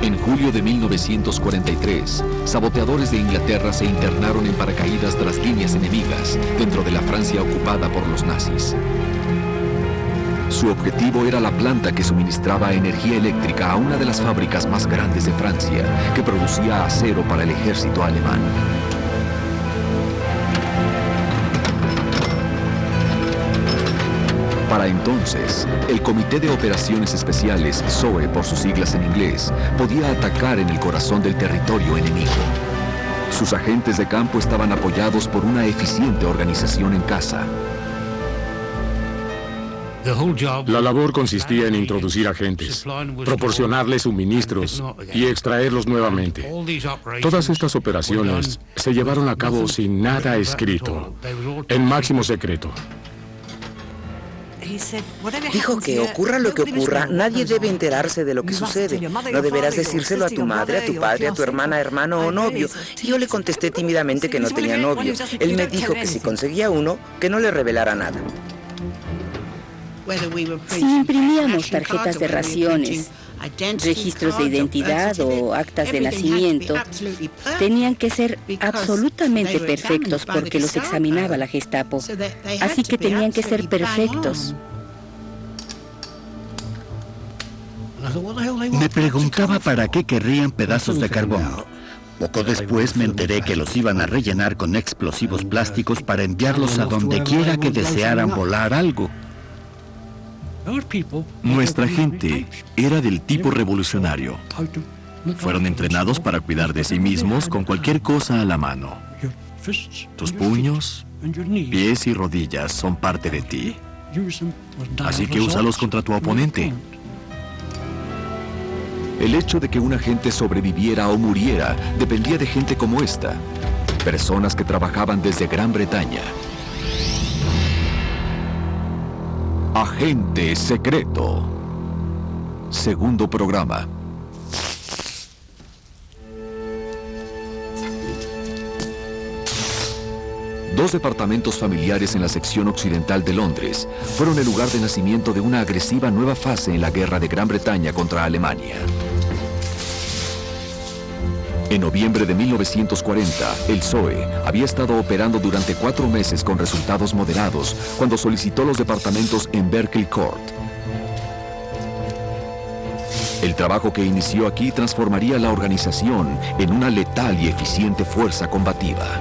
En julio de 1943, saboteadores de Inglaterra se internaron en paracaídas tras líneas enemigas dentro de la Francia ocupada por los nazis. Su objetivo era la planta que suministraba energía eléctrica a una de las fábricas más grandes de Francia, que producía acero para el ejército alemán. Para entonces, el Comité de Operaciones Especiales, SOE por sus siglas en inglés, podía atacar en el corazón del territorio enemigo. Sus agentes de campo estaban apoyados por una eficiente organización en casa. La labor consistía en introducir agentes, proporcionarles suministros y extraerlos nuevamente. Todas estas operaciones se llevaron a cabo sin nada escrito, en máximo secreto. Dijo que ocurra lo que ocurra, nadie debe enterarse de lo que sucede. No deberás decírselo a tu madre, a tu padre, a tu hermana, hermano o novio. Y yo le contesté tímidamente que no tenía novio. Él me dijo que si conseguía uno, que no le revelara nada. Si imprimíamos tarjetas de raciones, registros de identidad o actas de nacimiento, tenían que ser absolutamente perfectos porque los examinaba la Gestapo. Así que tenían que ser perfectos. Me preguntaba para qué querrían pedazos de carbón. Poco después me enteré que los iban a rellenar con explosivos plásticos para enviarlos a donde quiera que desearan volar algo. Nuestra gente era del tipo revolucionario. Fueron entrenados para cuidar de sí mismos con cualquier cosa a la mano. Tus puños, pies y rodillas son parte de ti. Así que úsalos contra tu oponente. El hecho de que un agente sobreviviera o muriera dependía de gente como esta. Personas que trabajaban desde Gran Bretaña. Agente secreto. Segundo programa. Dos departamentos familiares en la sección occidental de Londres fueron el lugar de nacimiento de una agresiva nueva fase en la guerra de Gran Bretaña contra Alemania. En noviembre de 1940, el SOE había estado operando durante 4 meses con resultados moderados cuando solicitó los departamentos en Berkeley Court. El trabajo que inició aquí transformaría la organización en una letal y eficiente fuerza combativa.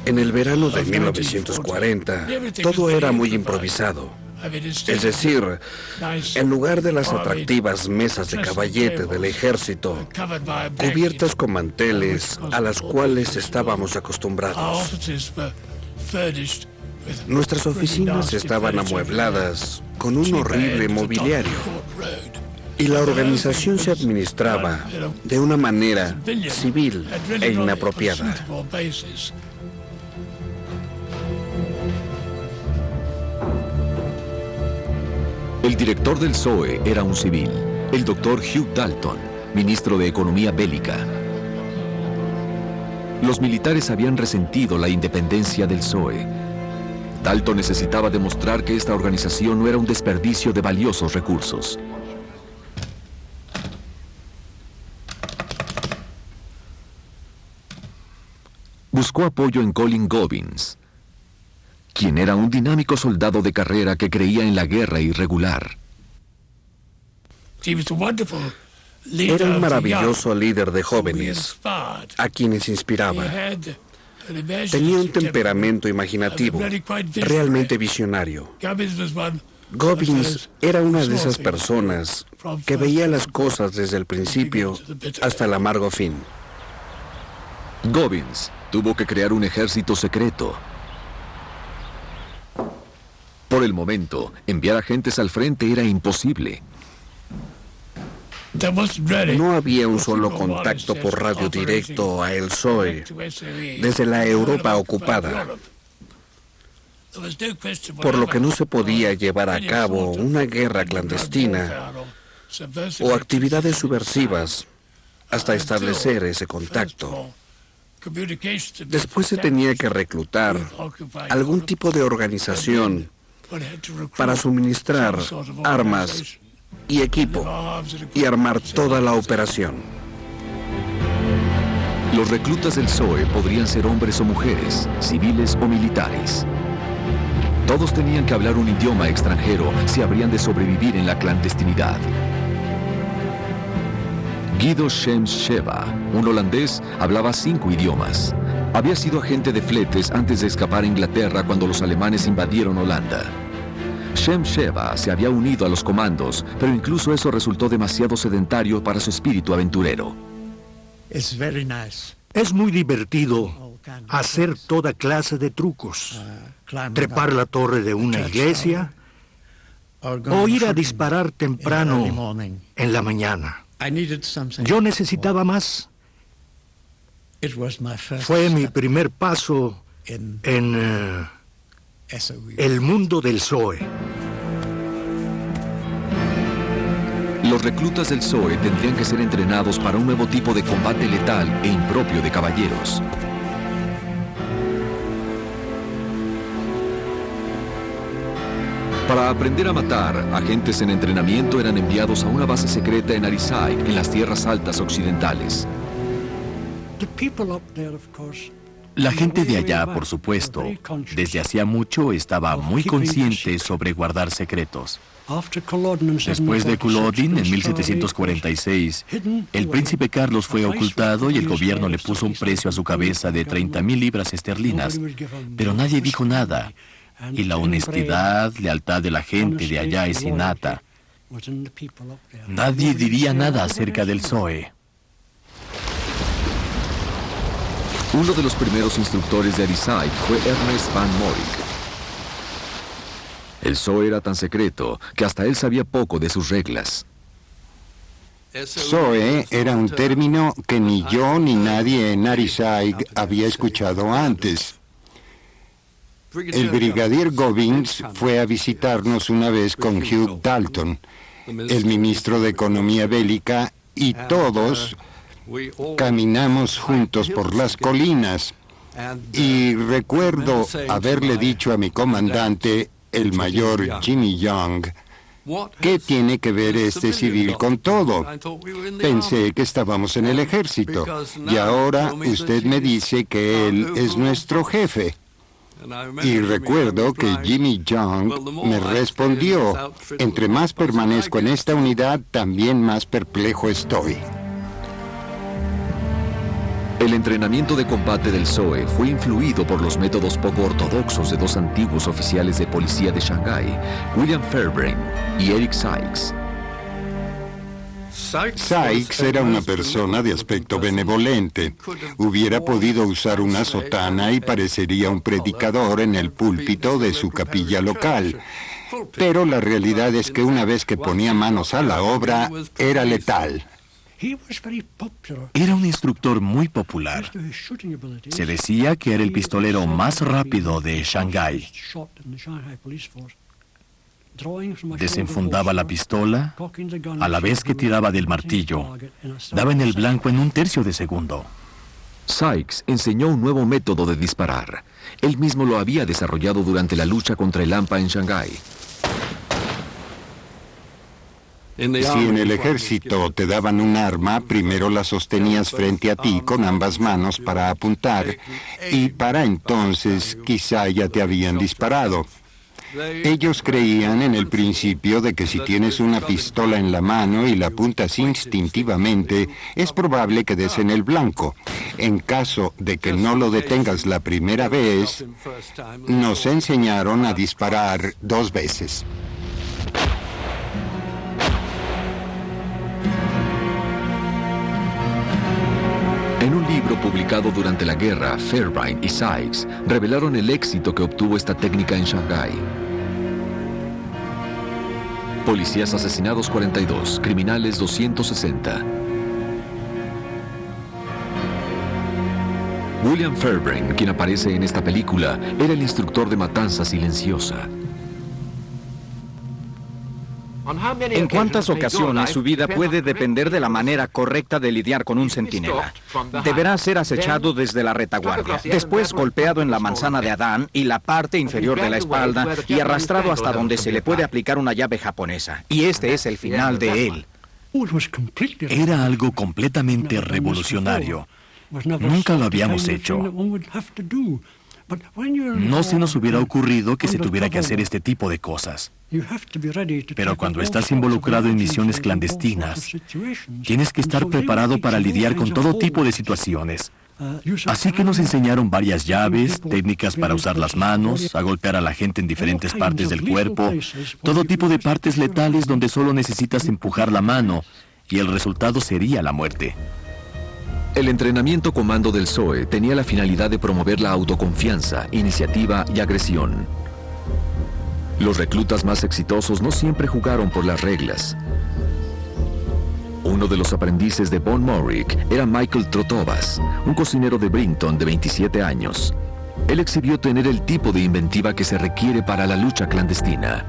En el verano de 1940, todo era muy improvisado. Es decir, en lugar de las atractivas mesas de caballete del ejército, cubiertas con manteles a las cuales estábamos acostumbrados, nuestras oficinas estaban amuebladas con un horrible mobiliario y la organización se administraba de una manera civil e inapropiada. El director del SOE era un civil, el doctor Hugh Dalton, ministro de Economía Bélica. Los militares habían resentido la independencia del SOE. Dalton necesitaba demostrar que esta organización no era un desperdicio de valiosos recursos. Buscó apoyo en Colin Gobbins, quien era un dinámico soldado de carrera que creía en la guerra irregular. Era un maravilloso líder de jóvenes, a quienes inspiraba. Tenía un temperamento imaginativo, realmente visionario. Gobbins era una de esas personas que veía las cosas desde el principio hasta el amargo fin. Gobbins tuvo que crear un ejército secreto. Por el momento, enviar agentes al frente era imposible. No había un solo contacto por radio directo a el SOE desde la Europa ocupada, por lo que no se podía llevar a cabo una guerra clandestina o actividades subversivas hasta establecer ese contacto. Después se tenía que reclutar algún tipo de organización para suministrar armas y equipo y armar toda la operación. Los reclutas del SOE podrían ser hombres o mujeres, civiles o militares. Todos tenían que hablar un idioma extranjero si habrían de sobrevivir en la clandestinidad. Guido Schems-Sheva, un holandés, hablaba 5 idiomas. Había sido agente de fletes antes de escapar a Inglaterra cuando los alemanes invadieron Holanda. Schems-Sheva se había unido a los comandos, pero incluso eso resultó demasiado sedentario para su espíritu aventurero. Es muy divertido hacer toda clase de trucos. Trepar la torre de una iglesia o ir a disparar temprano en la mañana. Yo necesitaba más. Fue mi primer paso en el mundo del SOE. Los reclutas del SOE tendrían que ser entrenados para un nuevo tipo de combate letal e impropio de caballeros. Para aprender a matar, agentes en entrenamiento eran enviados a una base secreta en Arisaig, en las tierras altas occidentales. La gente de allá, por supuesto, desde hacía mucho estaba muy consciente sobre guardar secretos. Después de Culloden, en 1746, el príncipe Carlos fue ocultado y el gobierno le puso un precio a su cabeza de 30,000 libras esterlinas, pero nadie dijo nada. Y la honestidad, lealtad de la gente de allá es innata. Nadie diría nada acerca del SOE. Uno de los primeros instructores de Arisaig fue Ernest van Morik. El SOE era tan secreto que hasta él sabía poco de sus reglas. SOE era un término que ni yo ni nadie en Arisaig había escuchado antes. El brigadier Gobbins fue a visitarnos una vez con Hugh Dalton, el ministro de Economía Bélica, y todos caminamos juntos por las colinas. Y recuerdo haberle dicho a mi comandante, el mayor Jimmy Young, ¿qué tiene que ver este civil con todo? Pensé que estábamos en el ejército, y ahora usted me dice que él es nuestro jefe. Y recuerdo que Jimmy Young me respondió, entre más permanezco en esta unidad, también más perplejo estoy. El entrenamiento de combate del SOE fue influido por los métodos poco ortodoxos de 2 antiguos oficiales de policía de Shanghái, William Fairbrain y Eric Sykes. Sykes era una persona de aspecto benevolente. Hubiera podido usar una sotana y parecería un predicador en el púlpito de su capilla local. Pero la realidad es que una vez que ponía manos a la obra, era letal. Era un instructor muy popular. Se decía que era el pistolero más rápido de Shanghái. Desenfundaba la pistola a la vez que tiraba del martillo. Daba en el blanco en 1/3 de segundo. Sykes enseñó un nuevo método de disparar. Él mismo lo había desarrollado durante la lucha contra el hampa en Shanghái. Si en el ejército te daban un arma, primero la sostenías frente a ti con ambas manos para apuntar, y para entonces quizá ya te habían disparado. Ellos creían en el principio de que si tienes una pistola en la mano y la apuntas instintivamente, es probable que des en el blanco. En caso de que no lo detengas la primera vez, nos enseñaron a disparar 2 veces. En un libro publicado durante la guerra, Fairbrain y Sykes revelaron el éxito que obtuvo esta técnica en Shanghái. Policías asesinados 42, criminales 260. William Fairbrain, quien aparece en esta película, era el instructor de matanza silenciosa. ¿En cuántas ocasiones su vida puede depender de la manera correcta de lidiar con un centinela? Deberá ser acechado desde la retaguardia, después golpeado en la manzana de Adán y la parte inferior de la espalda y arrastrado hasta donde se le puede aplicar una llave japonesa. Y este es el final de él. Era algo completamente revolucionario. Nunca lo habíamos hecho. No se nos hubiera ocurrido que se tuviera que hacer este tipo de cosas. Pero cuando estás involucrado en misiones clandestinas, tienes que estar preparado para lidiar con todo tipo de situaciones. Así que nos enseñaron varias llaves, técnicas para usar las manos, a golpear a la gente en diferentes partes del cuerpo, todo tipo de partes letales donde solo necesitas empujar la mano y el resultado sería la muerte. El entrenamiento comando del SOE tenía la finalidad de promover la autoconfianza, iniciativa y agresión. Los reclutas más exitosos no siempre jugaron por las reglas. Uno de los aprendices de Von Morrick era Michael Trotobas, un cocinero de Brighton de 27 años. Él exhibió tener el tipo de inventiva que se requiere para la lucha clandestina.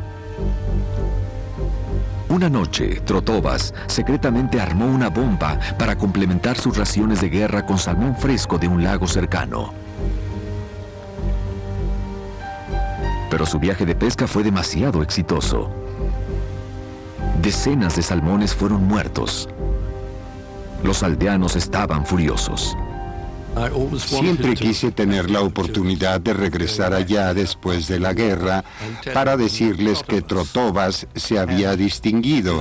Una noche, Trotobas secretamente armó una bomba para complementar sus raciones de guerra con salmón fresco de un lago cercano. Pero su viaje de pesca fue demasiado exitoso. Decenas de salmones fueron muertos. Los aldeanos estaban furiosos. Siempre quise tener la oportunidad de regresar allá después de la guerra para decirles que Trotobas se había distinguido.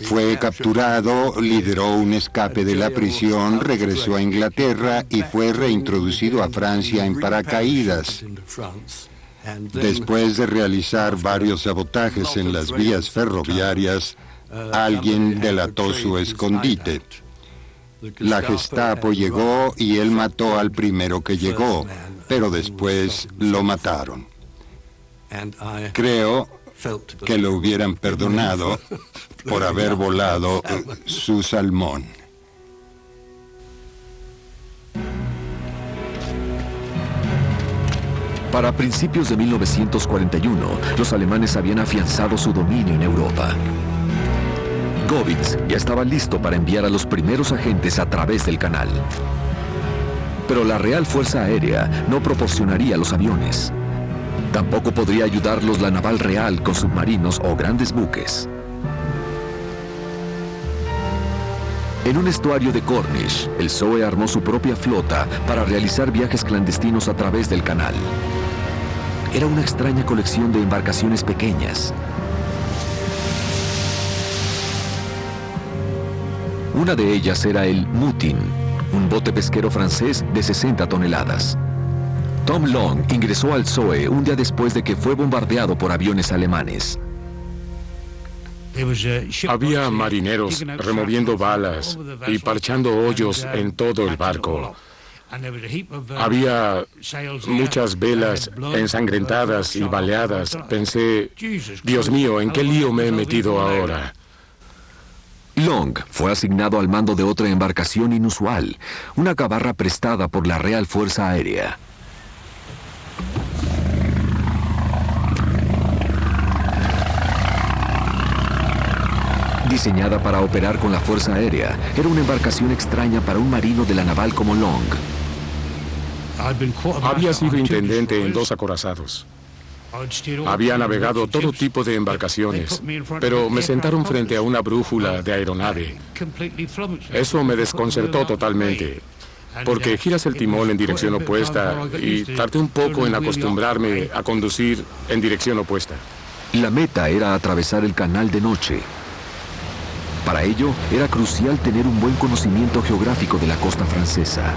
Fue capturado, lideró un escape de la prisión, regresó a Inglaterra y fue reintroducido a Francia en paracaídas. Después de realizar varios sabotajes en las vías ferroviarias, alguien delató su escondite. La Gestapo llegó y él mató al primero que llegó, pero después lo mataron. Creo que lo hubieran perdonado por haber volado su salmón. Para principios de 1941, los alemanes habían afianzado su dominio en Europa. Göbbings ya estaba listo para enviar a los primeros agentes a través del canal. Pero la Real Fuerza Aérea no proporcionaría los aviones. Tampoco podría ayudarlos la Naval Real con submarinos o grandes buques. En un estuario de Cornish, el SOE armó su propia flota para realizar viajes clandestinos a través del canal. Era una extraña colección de embarcaciones pequeñas. Una de ellas era el Mutin, un bote pesquero francés de 60 toneladas. Tom Long ingresó al SOE un día después de que fue bombardeado por aviones alemanes. Había marineros removiendo balas y parchando hoyos en todo el barco. Había muchas velas ensangrentadas y baleadas. Pensé, Dios mío, ¿en qué lío me he metido ahora? Long fue asignado al mando de otra embarcación inusual, una gabarra prestada por la Real Fuerza Aérea. Diseñada para operar con la Fuerza Aérea, era una embarcación extraña para un marino de la naval como Long. Había sido intendente en 2 acorazados. Había navegado todo tipo de embarcaciones, pero me sentaron frente a una brújula de aeronave. Eso me desconcertó totalmente, porque giras el timón en dirección opuesta y tardé un poco en acostumbrarme a conducir en dirección opuesta. La meta era atravesar el canal de noche. Para ello, era crucial tener un buen conocimiento geográfico de la costa francesa.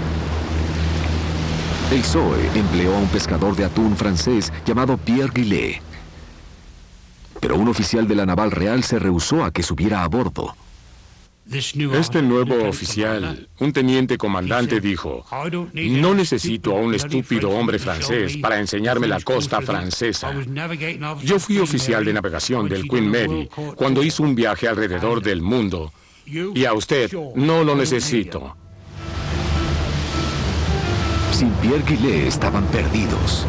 El SOE empleó a un pescador de atún francés llamado Pierre Guillet. Pero un oficial de la Naval Real se rehusó a que subiera a bordo. Este nuevo oficial, un teniente comandante, dijo: no necesito a un estúpido hombre francés para enseñarme la costa francesa. Yo fui oficial de navegación del Queen Mary cuando hizo un viaje alrededor del mundo, y a usted no lo necesito. Sin Pierre Guillet estaban perdidos.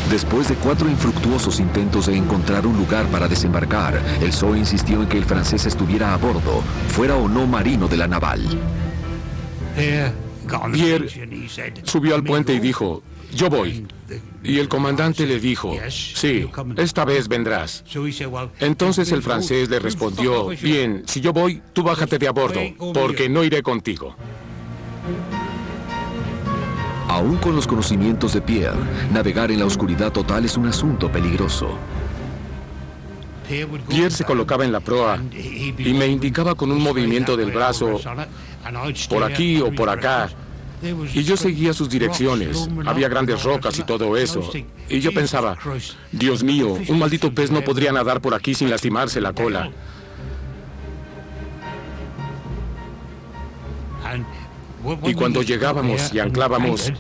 Después de 4 infructuosos intentos de encontrar un lugar para desembarcar, el Zoe insistió en que el francés estuviera a bordo, fuera o no marino de la naval. Pierre subió al puente y dijo, yo voy. Y el comandante le dijo, sí, esta vez vendrás. Entonces el francés le respondió, bien, si yo voy, tú bájate de a bordo, porque no iré contigo. Aún con los conocimientos de Pierre, navegar en la oscuridad total es un asunto peligroso. Pierre se colocaba en la proa y me indicaba con un movimiento del brazo, por aquí o por acá, y yo seguía sus direcciones. Había grandes rocas y todo eso, y yo pensaba, Dios mío, un maldito pez no podría nadar por aquí sin lastimarse la cola. Y cuando llegábamos y anclábamos,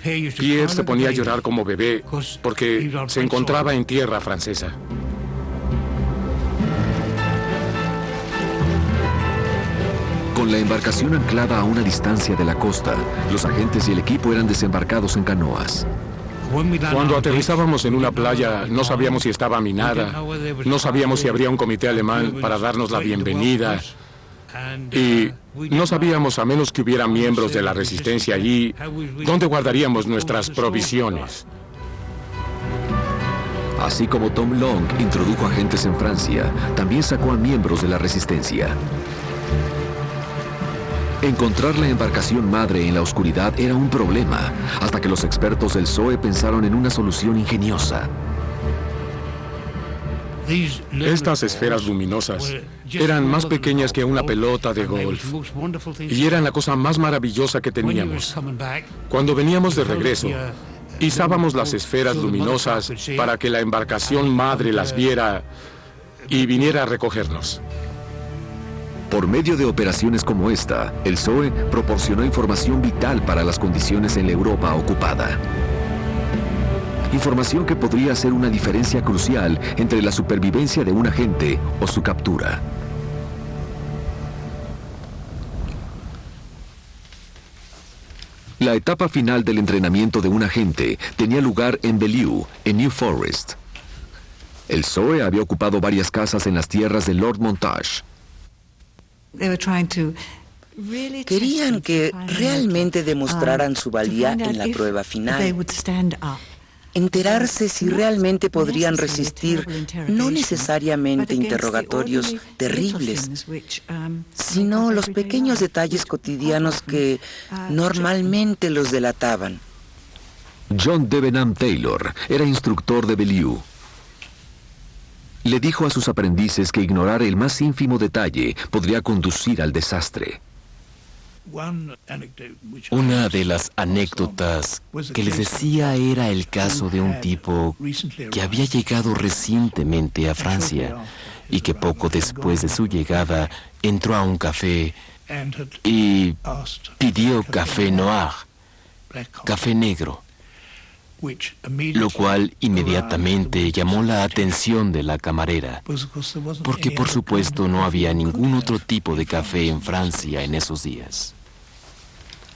Pierre se ponía a llorar como bebé porque se encontraba en tierra francesa. Con la embarcación anclada a una distancia de la costa, los agentes y el equipo eran desembarcados en canoas. Cuando aterrizábamos en una playa, no sabíamos si estaba minada, no sabíamos si habría un comité alemán para darnos la bienvenida, y no sabíamos, a menos que hubiera miembros de la resistencia allí, dónde guardaríamos nuestras provisiones. Así como Tom Long introdujo agentes en Francia, también sacó a miembros de la resistencia. Encontrar la embarcación madre en la oscuridad era un problema, hasta que los expertos del Zoe pensaron en una solución ingeniosa. Estas esferas luminosas eran más pequeñas que una pelota de golf y eran la cosa más maravillosa que teníamos. Cuando veníamos de regreso, izábamos las esferas luminosas para que la embarcación madre las viera y viniera a recogernos. Por medio de operaciones como esta, el Zoe proporcionó información vital para las condiciones en la Europa ocupada. Información que podría hacer una diferencia crucial entre la supervivencia de un agente o su captura. La etapa final del entrenamiento de un agente tenía lugar en Belleau, en New Forest. El Zoe había ocupado varias casas en las tierras de Lord Montage. Querían que realmente demostraran su valía en la prueba final. Enterarse si realmente podrían resistir no necesariamente interrogatorios terribles, sino los pequeños detalles cotidianos que normalmente los delataban. John Debenham Taylor era instructor de Belleau. Le dijo a sus aprendices que ignorar el más ínfimo detalle podría conducir al desastre. Una de las anécdotas que les decía era el caso de un tipo que había llegado recientemente a Francia y que poco después de su llegada entró a un café y pidió café noir, café negro, lo cual inmediatamente llamó la atención de la camarera, porque por supuesto no había ningún otro tipo de café en Francia en esos días.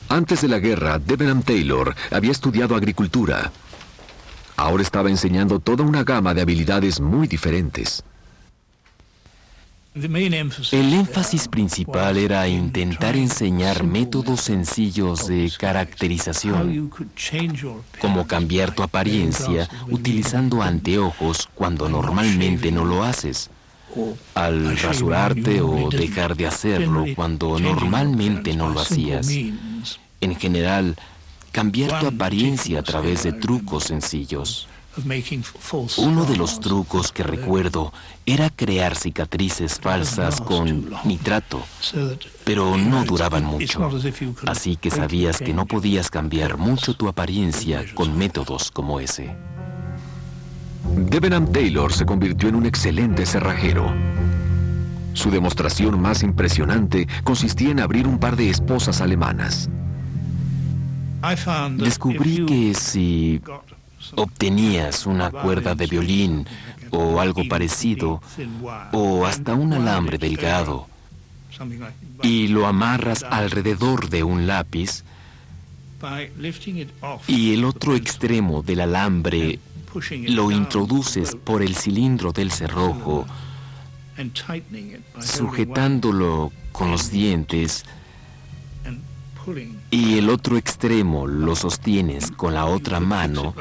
Antes de la guerra, Debenham Taylor había estudiado agricultura. Ahora estaba enseñando toda una gama de habilidades muy diferentes. El énfasis principal era intentar enseñar métodos sencillos de caracterización, como cambiar tu apariencia utilizando anteojos cuando normalmente no lo haces, al rasurarte o dejar de hacerlo cuando normalmente no lo hacías. En general, cambiar tu apariencia a través de trucos sencillos. Uno de los trucos que recuerdo era crear cicatrices falsas con nitrato, pero no duraban mucho, así que sabías que no podías cambiar mucho tu apariencia con métodos como ese. Debenham Taylor se convirtió en un excelente cerrajero. Su demostración más impresionante consistía en abrir un par de esposas alemanas. Descubrí que si obtenías una cuerda de violín o algo parecido, o hasta un alambre delgado, y lo amarras alrededor de un lápiz, y el otro extremo del alambre lo introduces por el cilindro del cerrojo, sujetándolo con los dientes, y el otro extremo lo sostienes con la otra mano.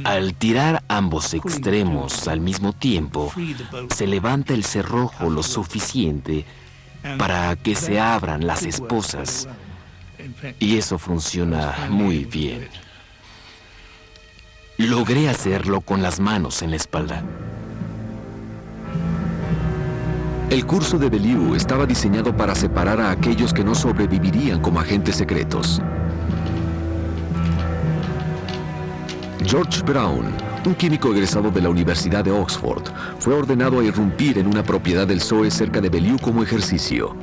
Al tirar ambos extremos al mismo tiempo, se levanta el cerrojo lo suficiente para que se abran las esposas, y eso funciona muy bien. Logré hacerlo con las manos en la espalda. El curso de Bellew estaba diseñado para separar a aquellos que no sobrevivirían como agentes secretos. George Brown, un químico egresado de la Universidad de Oxford, fue ordenado a irrumpir en una propiedad del Zoe cerca de Bellew como ejercicio.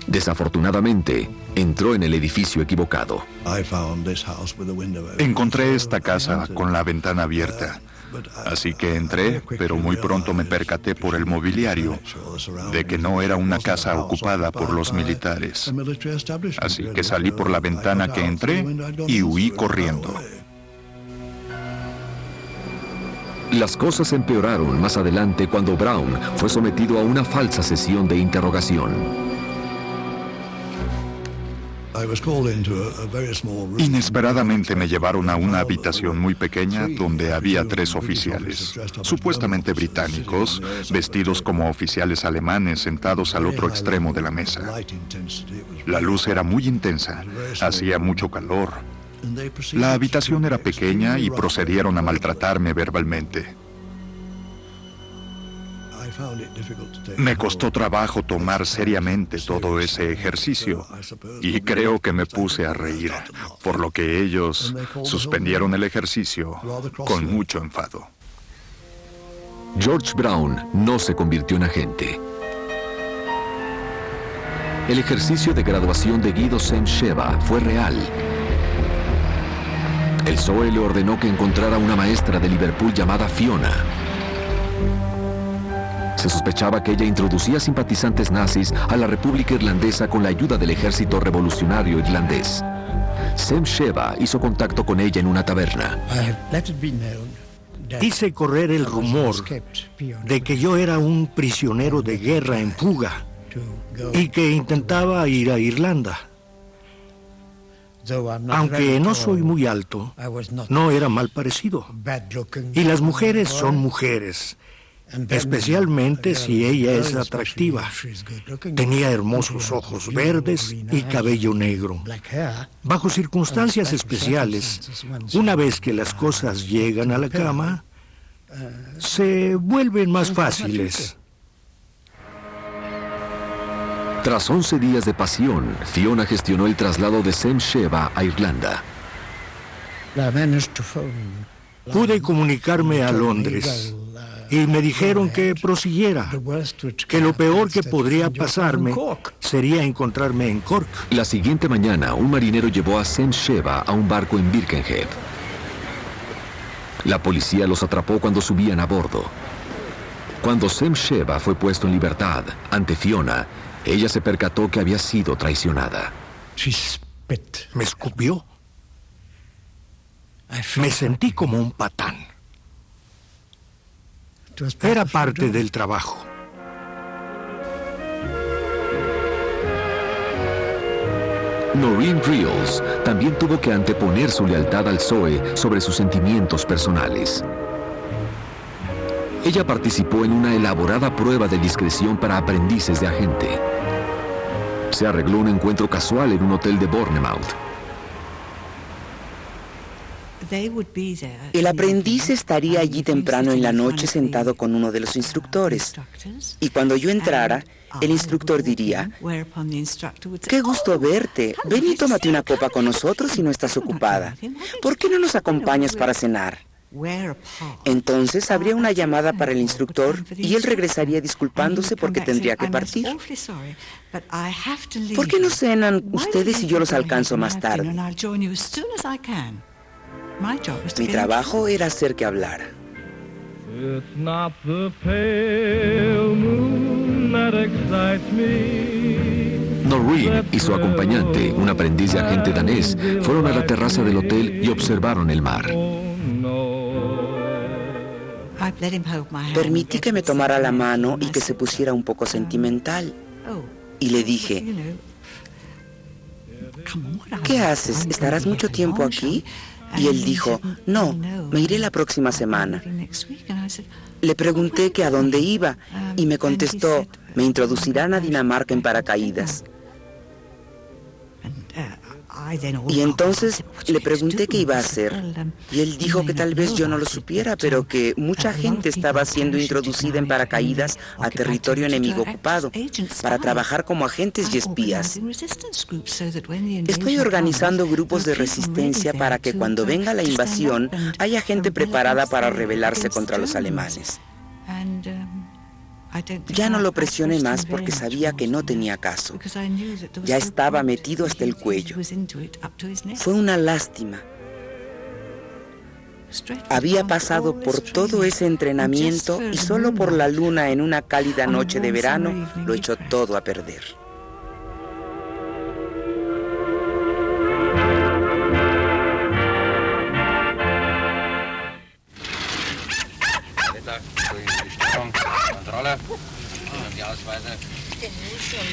Desafortunadamente, entró en el edificio equivocado. Encontré esta casa con la ventana abierta, así que entré, pero muy pronto me percaté por el mobiliario de que no era una casa ocupada por los militares. Así que salí por la ventana que entré y huí corriendo. Las cosas empeoraron más adelante cuando Brown fue sometido a una falsa sesión de interrogación. Inesperadamente me llevaron a una habitación muy pequeña donde había 3 oficiales, supuestamente británicos, vestidos como oficiales alemanes sentados al otro extremo de la mesa. La luz era muy intensa, hacía mucho calor. La habitación era pequeña y procedieron a maltratarme verbalmente. Me costó trabajo tomar seriamente todo ese ejercicio y creo que me puse a reír, por lo que ellos suspendieron el ejercicio con mucho enfado. George Brown no se convirtió en agente. El ejercicio de graduación de Guido Sem-Sheva fue real. El Zoe le ordenó que encontrara una maestra de Liverpool llamada Fiona. Se sospechaba que ella introducía simpatizantes nazis a la República Irlandesa con la ayuda del ejército revolucionario irlandés. Sem-Sheva hizo contacto con ella en una taberna. Hice correr el rumor de que yo era un prisionero de guerra en fuga y que intentaba ir a Irlanda. Aunque no soy muy alto, no era mal parecido. Y las mujeres son mujeres, especialmente si ella es atractiva. Tenía hermosos ojos verdes y cabello negro. Bajo circunstancias especiales, una vez que las cosas llegan a la cama, se vuelven más fáciles. Tras 11 días de pasión, Fiona gestionó el traslado de Sem-Sheva a Irlanda. Pude comunicarme a Londres y me dijeron que prosiguiera, que lo peor que podría pasarme sería encontrarme en Cork. La siguiente mañana, un marinero llevó a Sem-Sheva a un barco en Birkenhead. La policía los atrapó cuando subían a bordo. Cuando Sem-Sheva fue puesto en libertad ante Fiona, ella se percató que había sido traicionada. Me escupió. Me sentí como un patán. Era parte del trabajo. Noreen Reels también tuvo que anteponer su lealtad al Zoe sobre sus sentimientos personales. Ella participó en una elaborada prueba de discreción para aprendices de agente. Se arregló un encuentro casual en un hotel de Bournemouth. El aprendiz estaría allí temprano en la noche sentado con uno de los instructores. Y cuando yo entrara, el instructor diría: «Qué gusto verte. Ven y tómate una copa con nosotros si no estás ocupada. ¿Por qué no nos acompañas para cenar?». Entonces habría una llamada para el instructor y él regresaría disculpándose porque tendría que partir. ¿Por qué no cenan ustedes y yo los alcanzo más tarde? Mi trabajo era hacer que hablara. Colonel Reed y su acompañante, un aprendiz de agente danés, fueron a la terraza del hotel y observaron el mar. Permití que me tomara la mano y que se pusiera un poco sentimental. Y le dije, ¿qué haces? ¿Estarás mucho tiempo aquí? Y él dijo, no, me iré la próxima semana. Le pregunté que a dónde iba y me contestó, me introducirán a Dinamarca en paracaídas. Y entonces le pregunté qué iba a hacer. Y él dijo que tal vez yo no lo supiera, pero que mucha gente estaba siendo introducida en paracaídas a territorio enemigo ocupado para trabajar como agentes y espías. Estoy organizando grupos de resistencia para que cuando venga la invasión haya gente preparada para rebelarse contra los alemanes. Ya no lo presioné más porque sabía que no tenía caso. Ya estaba metido hasta el cuello. Fue una lástima. Había pasado por todo ese entrenamiento y solo por la luna en una cálida noche de verano lo echó todo a perder.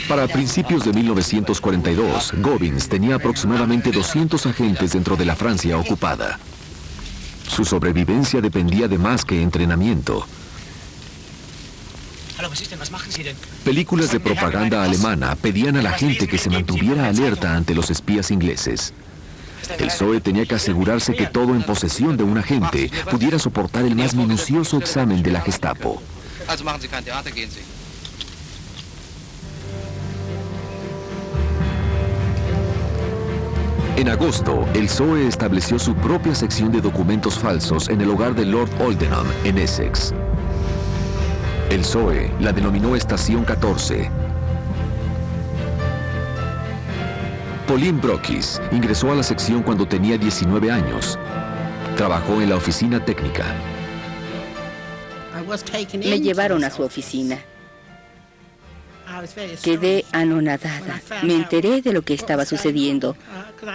Para principios de 1942, Gobind tenía aproximadamente 200 agentes dentro de la Francia ocupada. Su sobrevivencia dependía de más que entrenamiento. Películas de propaganda alemana pedían a la gente que se mantuviera alerta ante los espías ingleses. El SOE tenía que asegurarse que todo en posesión de un agente pudiera soportar el más minucioso examen de la Gestapo. En agosto, el SOE estableció su propia sección de documentos falsos en el hogar de Lord Oldenham, en Essex. El SOE la denominó Estación 14. Pauline Brockis ingresó a la sección cuando tenía 19 años. Trabajó en la oficina técnica. Me llevaron a su oficina. Quedé anonadada. Me enteré de lo que estaba sucediendo,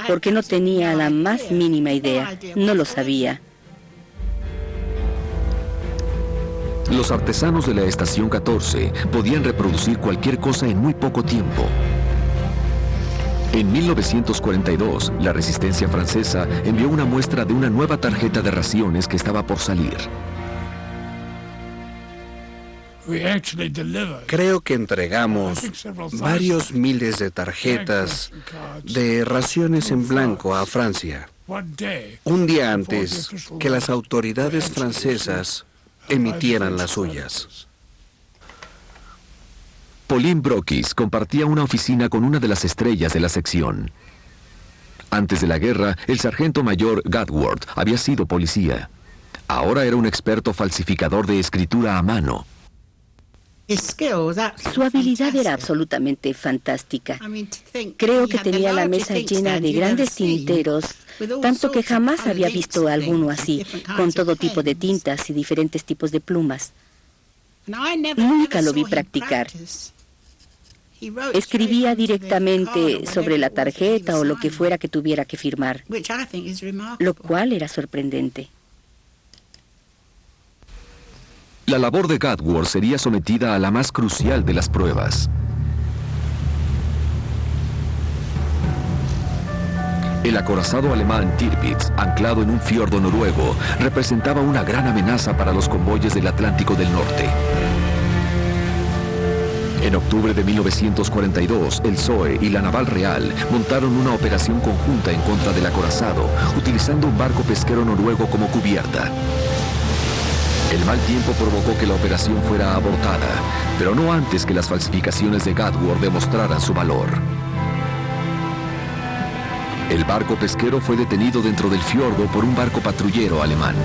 porque no tenía la más mínima idea. No lo sabía. Los artesanos de la Estación 14 podían reproducir cualquier cosa en muy poco tiempo. En 1942, la resistencia francesa envió una muestra de una nueva tarjeta de raciones que estaba por salir. Creo que entregamos varios miles de tarjetas de raciones en blanco a Francia, un día antes que las autoridades francesas emitieran las suyas. Pauline Brockis compartía una oficina con una de las estrellas de la sección. Antes de la guerra, el sargento mayor Gatworth había sido policía. Ahora era un experto falsificador de escritura a mano. Su habilidad era absolutamente fantástica. Creo que tenía la mesa llena de grandes tinteros, tanto que jamás había visto alguno así, con todo tipo de tintas y diferentes tipos de plumas. Nunca lo vi practicar. Escribía directamente sobre la tarjeta o lo que fuera que tuviera que firmar, lo cual era sorprendente. La labor de Gatworth sería sometida a la más crucial de las pruebas. El acorazado alemán Tirpitz, anclado en un fiordo noruego, representaba una gran amenaza para los convoyes del Atlántico del Norte. En octubre de 1942, el SOE y la Naval Real montaron una operación conjunta en contra del acorazado, utilizando un barco pesquero noruego como cubierta. El mal tiempo provocó que la operación fuera abortada, pero no antes que las falsificaciones de Gatworth demostraran su valor. El barco pesquero fue detenido dentro del fiordo por un barco patrullero alemán.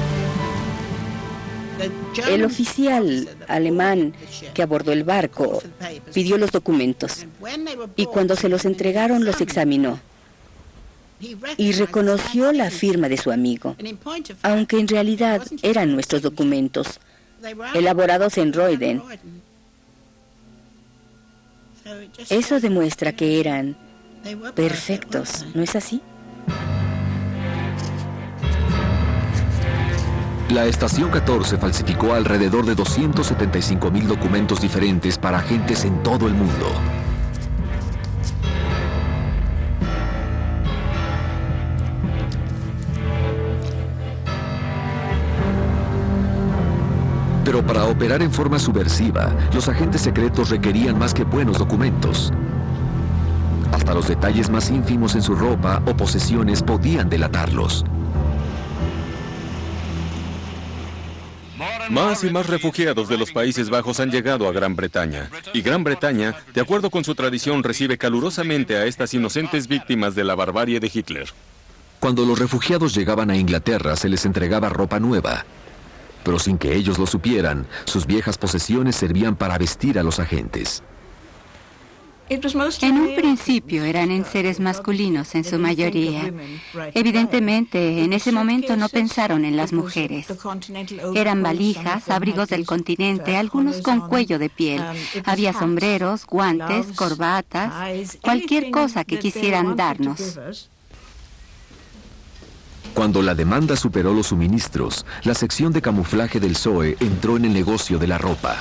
El oficial alemán que abordó el barco pidió los documentos y cuando se los entregaron los examinó y reconoció la firma de su amigo, aunque en realidad eran nuestros documentos, elaborados en Roiden. Eso demuestra que eran perfectos, ¿no es así? La Estación 14 falsificó alrededor de 275,000 documentos diferentes para agentes en todo el mundo. Pero para operar en forma subversiva, los agentes secretos requerían más que buenos documentos. Hasta los detalles más ínfimos en su ropa o posesiones podían delatarlos. Más y más refugiados de los Países Bajos han llegado a Gran Bretaña. Y Gran Bretaña, de acuerdo con su tradición, recibe calurosamente a estas inocentes víctimas de la barbarie de Hitler. Cuando los refugiados llegaban a Inglaterra, se les entregaba ropa nueva. Pero sin que ellos lo supieran, sus viejas posesiones servían para vestir a los agentes. En un principio eran enseres masculinos en su mayoría. Evidentemente, en ese momento no pensaron en las mujeres. Eran valijas, abrigos del continente, algunos con cuello de piel. Había sombreros, guantes, corbatas, cualquier cosa que quisieran darnos. Cuando la demanda superó los suministros, la sección de camuflaje del SOE entró en el negocio de la ropa.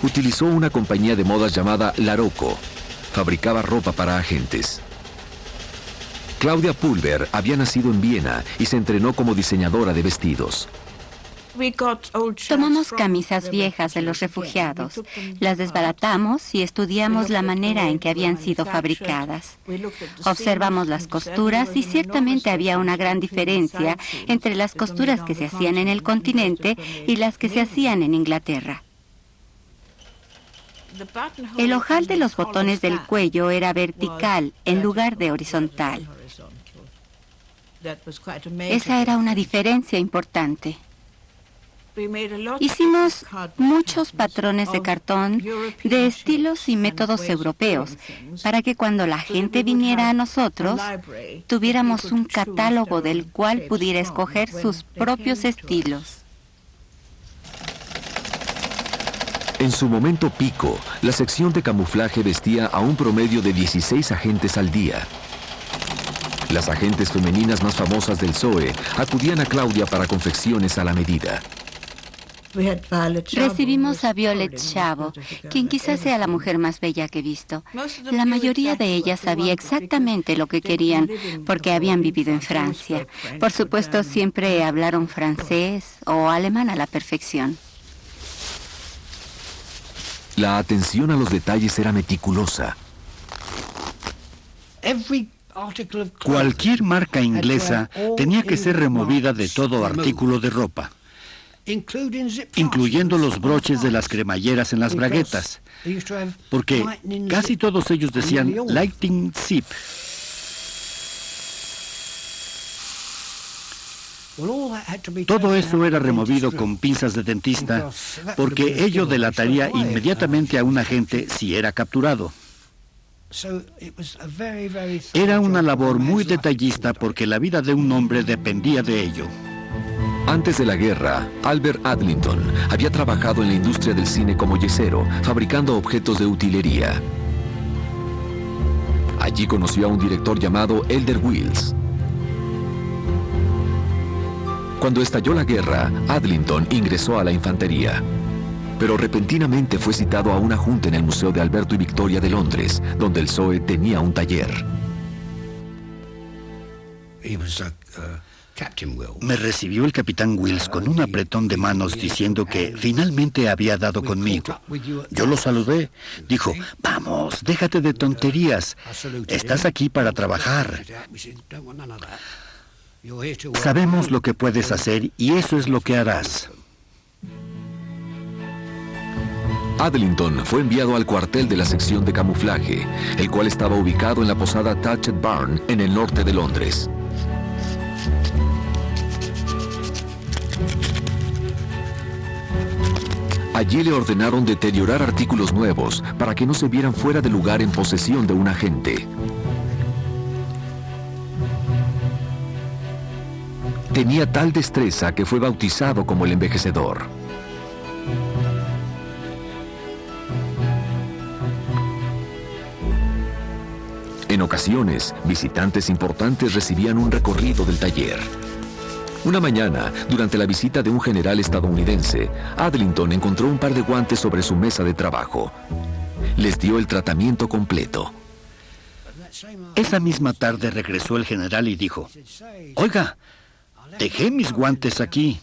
Utilizó una compañía de modas llamada Larocco. Fabricaba ropa para agentes. Claudia Pulver había nacido en Viena y se entrenó como diseñadora de vestidos. Tomamos camisas viejas de los refugiados, las desbaratamos y estudiamos la manera en que habían sido fabricadas. Observamos las costuras y ciertamente había una gran diferencia entre las costuras que se hacían en el continente y las que se hacían en Inglaterra. El ojal de los botones del cuello era vertical en lugar de horizontal. Esa era una diferencia importante. Hicimos muchos patrones de cartón de estilos y métodos europeos para que cuando la gente viniera a nosotros, tuviéramos un catálogo del cual pudiera escoger sus propios estilos. En su momento pico, la sección de camuflaje vestía a un promedio de 16 agentes al día. Las agentes femeninas más famosas del SOE acudían a Claudia para confecciones a la medida. Recibimos a Violet Chavo, quien quizás sea la mujer más bella que he visto. La mayoría de ellas sabía exactamente lo que querían, porque habían vivido en Francia. Por supuesto, siempre hablaron francés o alemán a la perfección. La atención a los detalles era meticulosa. Cualquier marca inglesa tenía que ser removida de todo artículo de ropa, incluyendo los broches de las cremalleras en las braguetas, porque casi todos ellos decían Lightning Zip. Todo eso era removido con pinzas de dentista, porque ello delataría inmediatamente a un agente si era capturado. Era una labor muy detallista porque la vida de un hombre dependía de ello. Antes de la guerra, Albert Adlington había trabajado en la industria del cine como yesero, fabricando objetos de utilería. Allí conoció a un director llamado Elder Wills. Cuando estalló la guerra, Adlington ingresó a la infantería. Pero repentinamente fue citado a una junta en el Museo de Alberto y Victoria de Londres, donde el SOE tenía un taller. Me recibió el capitán Wills con un apretón de manos diciendo que finalmente había dado conmigo. Yo lo saludé. Dijo, vamos, déjate de tonterías. Estás aquí para trabajar. Sabemos lo que puedes hacer y eso es lo que harás. Adlington fue enviado al cuartel de la sección de camuflaje, el cual estaba ubicado en la posada Thatched Barn, en el norte de Londres. Allí le ordenaron deteriorar artículos nuevos para que no se vieran fuera de lugar en posesión de un agente. Tenía tal destreza que fue bautizado como el envejecedor. En ocasiones, visitantes importantes recibían un recorrido del taller. Una mañana, durante la visita de un general estadounidense, Adlington encontró un par de guantes sobre su mesa de trabajo. Les dio el tratamiento completo. Esa misma tarde regresó el general y dijo, oiga, dejé mis guantes aquí.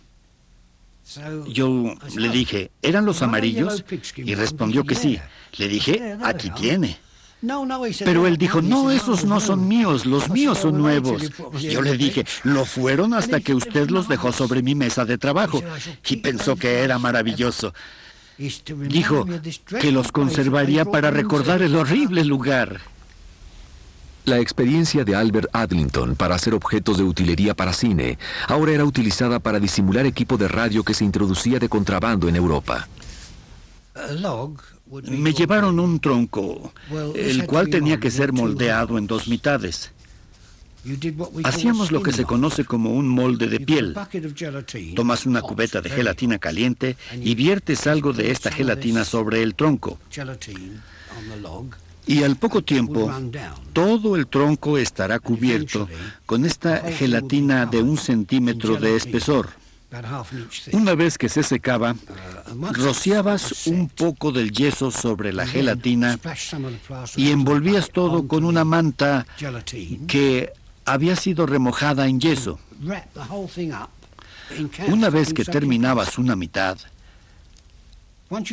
Yo le dije, ¿eran los amarillos? Y respondió que sí. Le dije, aquí tiene. Pero él dijo, no, esos no son míos, los míos son nuevos. Yo le dije, lo fueron hasta que usted los dejó sobre mi mesa de trabajo. Y pensó que era maravilloso. Dijo que los conservaría para recordar el horrible lugar. La experiencia de Albert Adlington para hacer objetos de utilería para cine ahora era utilizada para disimular equipo de radio que se introducía de contrabando en Europa. Me llevaron un tronco, el cual tenía que ser moldeado en dos mitades. Hacíamos lo que se conoce como un molde de piel. Tomas una cubeta de gelatina caliente y viertes algo de esta gelatina sobre el tronco. Y al poco tiempo, todo el tronco estará cubierto con esta gelatina de 1 centímetro de espesor. Una vez que se secaba, rociabas un poco del yeso sobre la gelatina y envolvías todo con una manta que había sido remojada en yeso. Una vez que terminabas una mitad,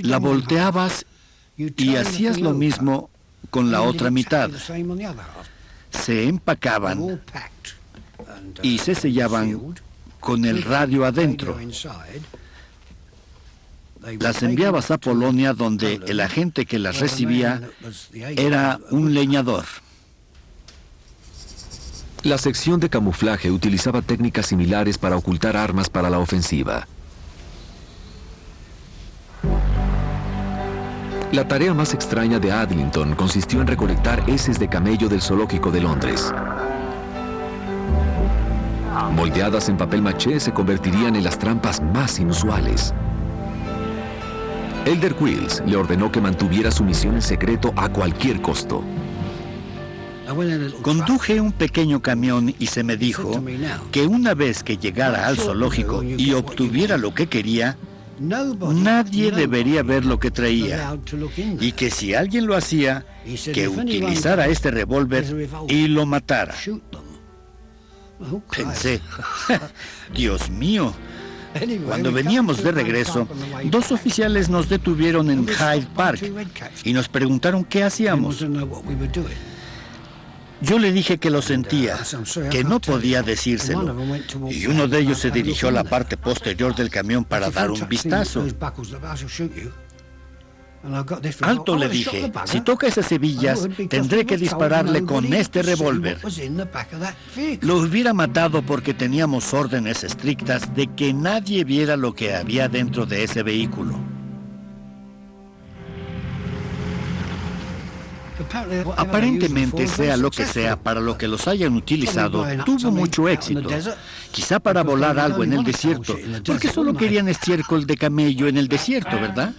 la volteabas y hacías lo mismo con la otra mitad. Se empacaban y se sellaban con el radio adentro. Las enviabas a Polonia, donde el agente que las recibía era un leñador. La sección de camuflaje utilizaba técnicas similares para ocultar armas para la ofensiva. La tarea más extraña de Adlington consistió en recolectar heces de camello del zoológico de Londres. Moldeadas en papel maché, se convertirían en las trampas más inusuales. Elder Quills le ordenó que mantuviera su misión en secreto a cualquier costo. Conduje un pequeño camión y se me dijo que una vez que llegara al zoológico y obtuviera lo que quería, nadie debería ver lo que traía, y que si alguien lo hacía, que utilizara este revólver y lo matara. Pensé, Dios mío. Cuando veníamos de regreso, 2 oficiales nos detuvieron en Hyde Park y nos preguntaron qué hacíamos. Yo le dije que lo sentía, que no podía decírselo, y uno de ellos se dirigió a la parte posterior del camión para dar un vistazo. Alto, le dije, si toca esas hebillas, tendré que dispararle con este revólver. Lo hubiera matado porque teníamos órdenes estrictas de que nadie viera lo que había dentro de ese vehículo. Aparentemente, sea lo que sea para lo que los hayan utilizado, tuvo mucho éxito. Quizá para volar algo en el desierto, porque solo querían estiércol de camello en el desierto, ¿verdad?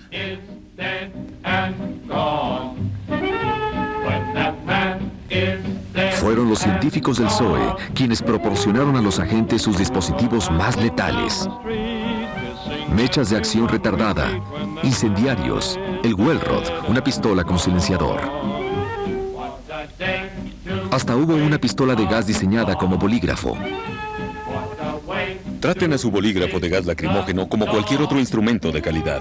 Fueron los científicos del ZOE quienes proporcionaron a los agentes sus dispositivos más letales. Mechas de acción retardada, incendiarios, el Welrod, una pistola con silenciador. Hasta hubo una pistola de gas diseñada como bolígrafo. Traten a su bolígrafo de gas lacrimógeno como cualquier otro instrumento de calidad.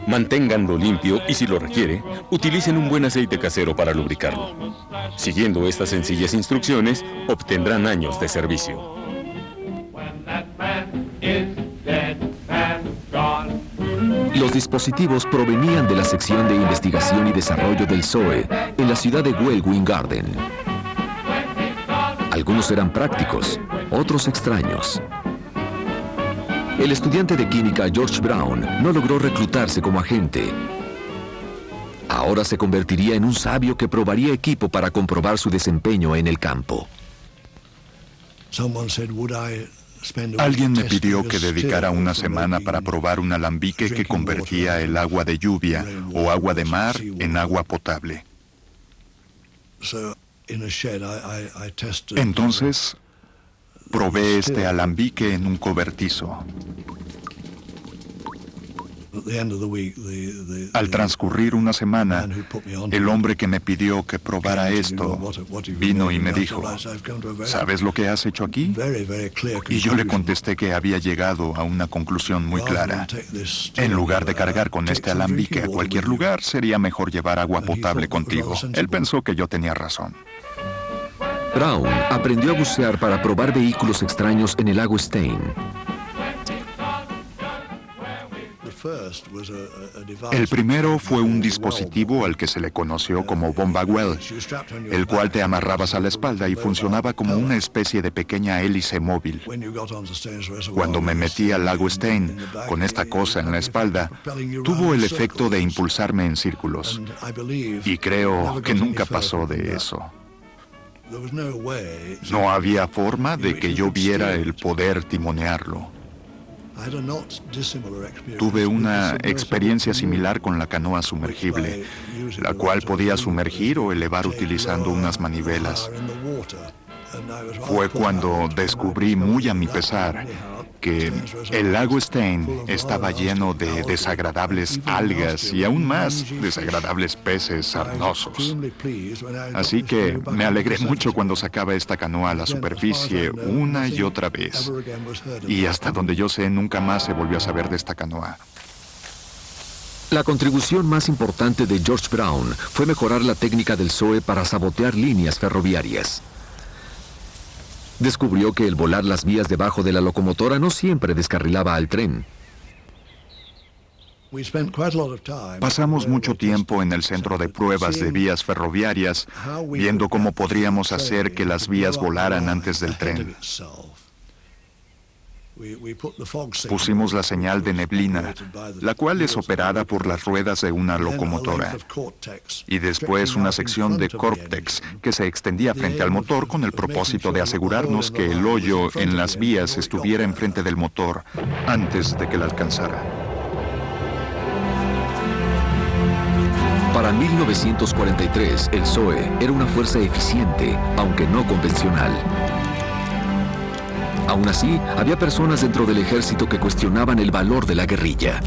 Manténganlo limpio y, si lo requiere, utilicen un buen aceite casero para lubricarlo. Siguiendo estas sencillas instrucciones, obtendrán años de servicio. Los dispositivos provenían de la sección de investigación y desarrollo del ZOE en la ciudad de Welwyn Garden. Algunos eran prácticos, otros extraños. El estudiante de química George Brown no logró reclutarse como agente. Ahora se convertiría en un sabio que probaría equipo para comprobar su desempeño en el campo. Alguien me pidió que dedicara una semana para probar un alambique que convertía el agua de lluvia o agua de mar en agua potable. Entonces, probé este alambique en un cobertizo. Al transcurrir una semana, el hombre que me pidió que probara esto vino y me dijo, ¿sabes lo que has hecho aquí? Y yo le contesté que había llegado a una conclusión muy clara. En lugar de cargar con este alambique a cualquier lugar, sería mejor llevar agua potable contigo. Él pensó que yo tenía razón. Brown aprendió a bucear para probar vehículos extraños en el lago Stein. El primero fue un dispositivo al que se le conoció como bomba well, el cual te amarrabas a la espalda y funcionaba como una especie de pequeña hélice móvil. Cuando me metí al lago Stein con esta cosa en la espalda, tuvo el efecto de impulsarme en círculos. Y creo que nunca pasó de eso. No había forma de que yo viera el poder timonearlo. Tuve una experiencia similar con la canoa sumergible, la cual podía sumergir o elevar utilizando unas manivelas. Fue cuando descubrí, muy a mi pesar, que el lago Stein estaba lleno de desagradables algas y aún más desagradables peces sarnosos. Así que me alegré mucho cuando sacaba esta canoa a la superficie una y otra vez. Y hasta donde yo sé, nunca más se volvió a saber de esta canoa. La contribución más importante de George Brown fue mejorar la técnica del SOE para sabotear líneas ferroviarias. Descubrió que el volar las vías debajo de la locomotora no siempre descarrilaba al tren. Pasamos mucho tiempo en el centro de pruebas de vías ferroviarias, viendo cómo podríamos hacer que las vías volaran antes del tren. Pusimos la señal de neblina, la cual es operada por las ruedas de una locomotora, y después una sección de Corptex que se extendía frente al motor con el propósito de asegurarnos que el hoyo en las vías estuviera enfrente del motor antes de que la alcanzara. Para 1943, el SOE era una fuerza eficiente, aunque no convencional. Aún así, había personas dentro del ejército que cuestionaban el valor de la guerrilla.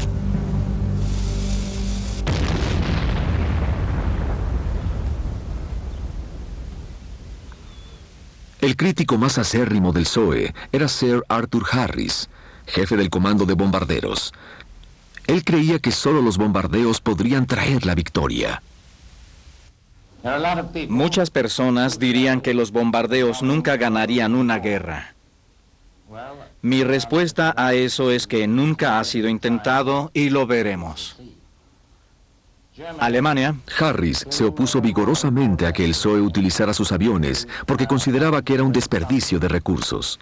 El crítico más acérrimo del SOE era Sir Arthur Harris, jefe del comando de bombarderos. Él creía que solo los bombardeos podrían traer la victoria. Muchas personas dirían que los bombardeos nunca ganarían una guerra. Mi respuesta a eso es que nunca ha sido intentado y lo veremos. Alemania. Harris se opuso vigorosamente a que el SOE utilizara sus aviones porque consideraba que era un desperdicio de recursos.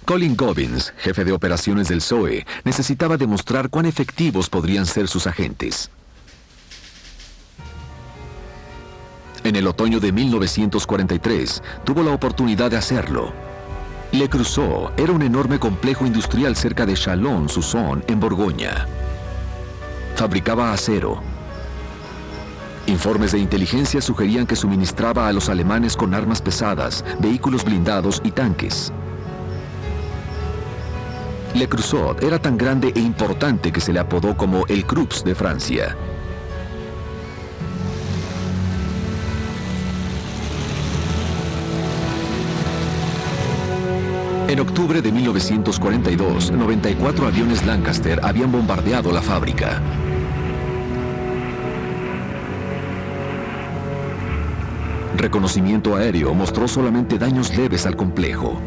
Colin Gobbins, jefe de operaciones del SOE, necesitaba demostrar cuán efectivos podrían ser sus agentes. En el otoño de 1943, tuvo la oportunidad de hacerlo. Le Creusot era un enorme complejo industrial cerca de Chalon-sur-Saône, en Borgoña. Fabricaba acero. Informes de inteligencia sugerían que suministraba a los alemanes con armas pesadas, vehículos blindados y tanques. Le Creusot era tan grande e importante que se le apodó como el Krups de Francia. En octubre de 1942, 94 aviones Lancaster habían bombardeado la fábrica. Reconocimiento aéreo mostró solamente daños leves al complejo.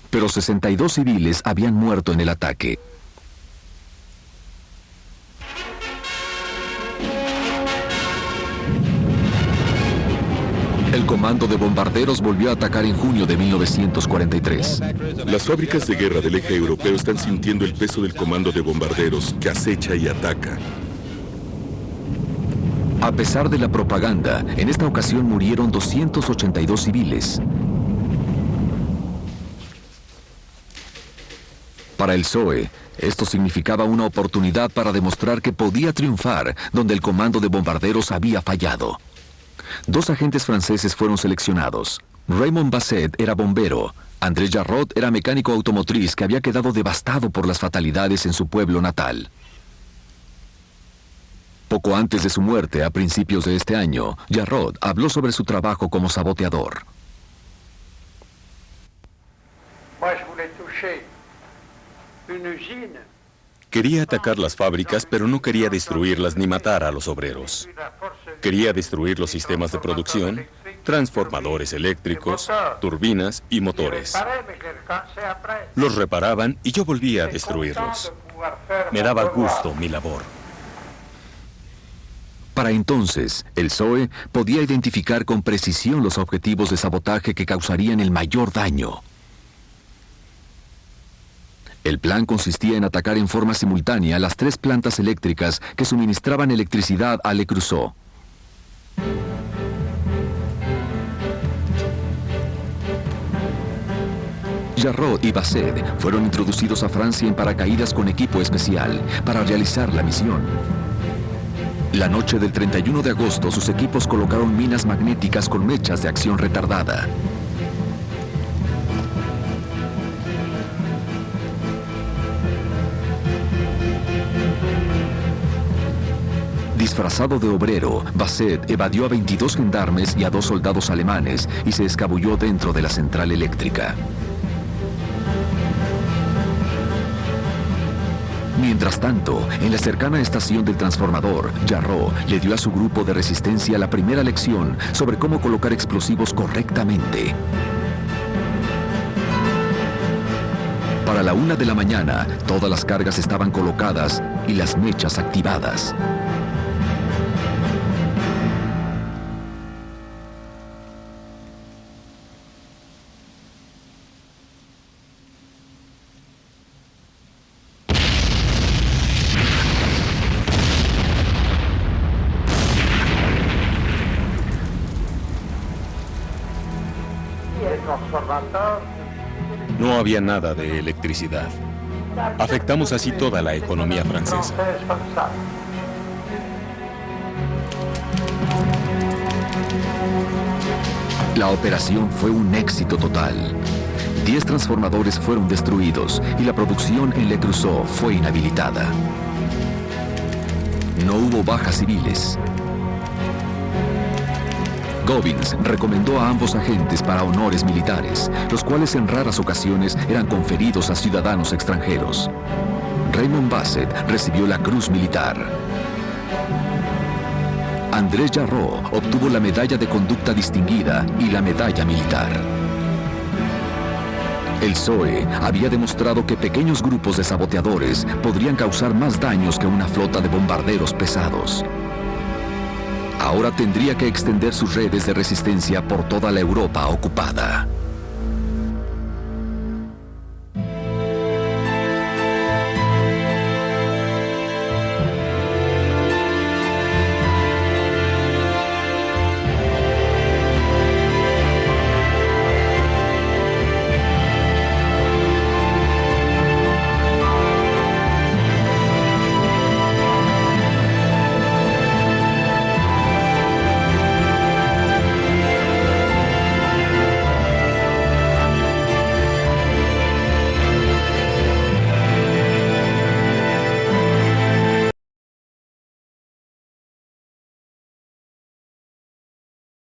Pero 62 civiles habían muerto en el ataque. El comando de bombarderos volvió a atacar en junio de 1943. Las fábricas de guerra del eje europeo están sintiendo el peso del comando de bombarderos que acecha y ataca. A pesar de la propaganda, en esta ocasión murieron 282 civiles. Para el PSOE, esto significaba una oportunidad para demostrar que podía triunfar donde el comando de bombarderos había fallado. 2 agentes franceses fueron seleccionados. Raymond Basset era bombero. André Jarrot era mecánico automotriz que había quedado devastado por las fatalidades en su pueblo natal. Poco antes de su muerte, a principios de este año, Jarrot habló sobre su trabajo como saboteador. Quería atacar las fábricas, pero no quería destruirlas ni matar a los obreros. Quería destruir los sistemas de producción, transformadores eléctricos, turbinas y motores. Los reparaban y yo volvía a destruirlos. Me daba gusto mi labor. Para entonces, el PSOE podía identificar con precisión los objetivos de sabotaje que causarían el mayor daño. El plan consistía en atacar en forma simultánea las 3 plantas eléctricas que suministraban electricidad a Le Creusot. Jarrot y Basset fueron introducidos a Francia en paracaídas con equipo especial para realizar la misión. La noche del 31 de agosto, sus equipos colocaron minas magnéticas con mechas de acción retardada. Disfrazado de obrero, Basset evadió a 22 gendarmes y a 2 soldados alemanes y se escabulló dentro de la central eléctrica. Mientras tanto, en la cercana estación del transformador, Jarrot le dio a su grupo de resistencia la primera lección sobre cómo colocar explosivos correctamente. Para la 1 de la mañana, todas las cargas estaban colocadas y las mechas activadas. No había nada de electricidad. Afectamos así toda la economía francesa. La operación fue un éxito total. 10 transformadores fueron destruidos y la producción en Le Creusot fue inhabilitada. No hubo bajas civiles. Gobineau recomendó a ambos agentes para honores militares, los cuales en raras ocasiones eran conferidos a ciudadanos extranjeros. Raymond Basset recibió la Cruz Militar. André Jarrot obtuvo la Medalla de Conducta Distinguida y la Medalla Militar. El PSOE había demostrado que pequeños grupos de saboteadores podrían causar más daños que una flota de bombarderos pesados. Ahora tendría que extender sus redes de resistencia por toda la Europa ocupada.